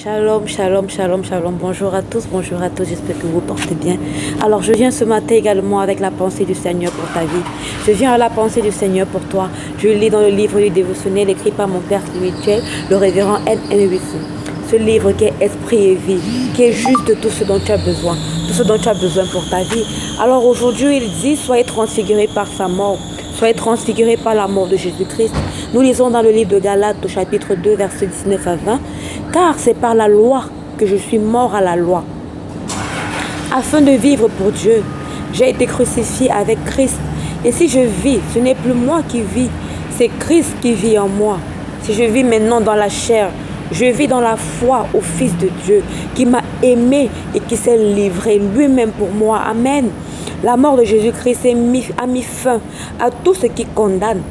Shalom, shalom, shalom, shalom. Bonjour à tous, j'espère que vous portez bien. Alors, je viens ce matin également avec la pensée du Seigneur pour ta vie. Je viens à la pensée du Seigneur pour toi. Je lis dans le livre du dévotionnel écrit par mon père spirituel, le révérend N.N. Wilson. Ce livre qui est esprit et vie, qui est juste tout ce dont tu as besoin, tout ce dont tu as besoin pour ta vie. Alors aujourd'hui, il dit, soyez transfigurés par sa mort. Soyez transfigurés par la mort de Jésus-Christ. Nous lisons dans le livre de Galates au chapitre 2, versets 19 à 20. Car c'est par la loi que je suis mort à la loi, afin de vivre pour Dieu. J'ai été crucifié avec Christ. Et si je vis, ce n'est plus moi qui vis, c'est Christ qui vit en moi. Si je vis maintenant dans la chair, je vis dans la foi au Fils de Dieu, qui m'a aimé et qui s'est livré lui-même pour moi. Amen. La mort de Jésus-Christ a mis fin à tout ce qui condamne.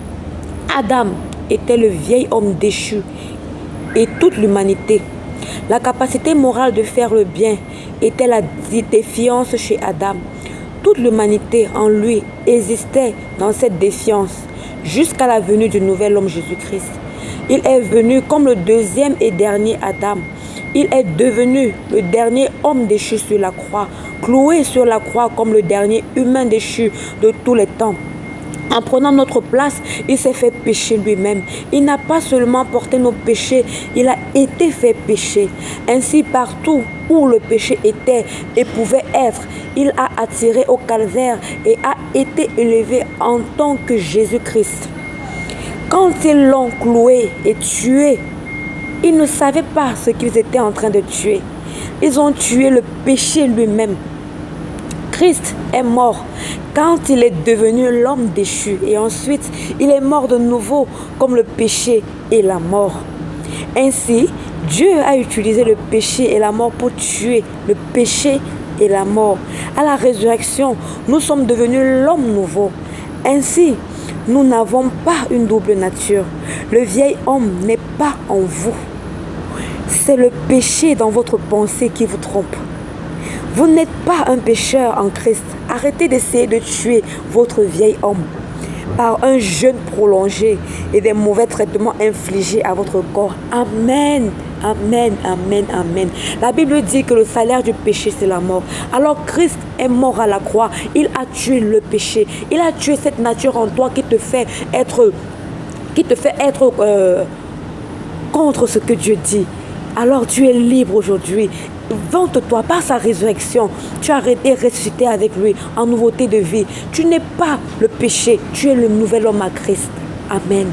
Adam était le vieil homme déchu et toute l'humanité. La capacité morale de faire le bien était la défiance chez Adam. Toute l'humanité en lui existait dans cette défiance jusqu'à la venue du nouvel homme Jésus-Christ. Il est venu comme le deuxième et dernier Adam. Il est devenu le dernier homme déchu sur la croix, cloué sur la croix comme le dernier humain déchu de tous les temps. En prenant notre place, il s'est fait pécher lui-même. Il n'a pas seulement porté nos péchés, il a été fait pécher. Ainsi, partout où le péché était et pouvait être, il a attiré au calvaire et a été élevé en tant que Jésus-Christ. Quand ils l'ont cloué et tué, ils ne savaient pas ce qu'ils étaient en train de tuer. Ils ont tué le péché lui-même. Christ est mort quand il est devenu l'homme déchu et ensuite il est mort de nouveau comme le péché et la mort. Ainsi, Dieu a utilisé le péché et la mort pour tuer le péché et la mort. À la résurrection, nous sommes devenus l'homme nouveau. Ainsi, nous n'avons pas une double nature. Le vieil homme n'est pas en vous. C'est le péché dans votre pensée qui vous trompe. Vous n'êtes pas un pécheur en Christ. Arrêtez d'essayer de tuer votre vieil homme par un jeûne prolongé et des mauvais traitements infligés à votre corps. Amen, amen, amen, amen. La Bible dit que le salaire du péché, c'est la mort. Alors Christ est mort à la croix. Il a tué le péché. Il a tué cette nature en toi qui te fait être contre ce que Dieu dit. Alors tu es libre aujourd'hui. Vante-toi par sa résurrection. Tu as été ressuscité avec lui en nouveauté de vie. Tu n'es pas le péché. Tu es le nouvel homme à Christ. Amen.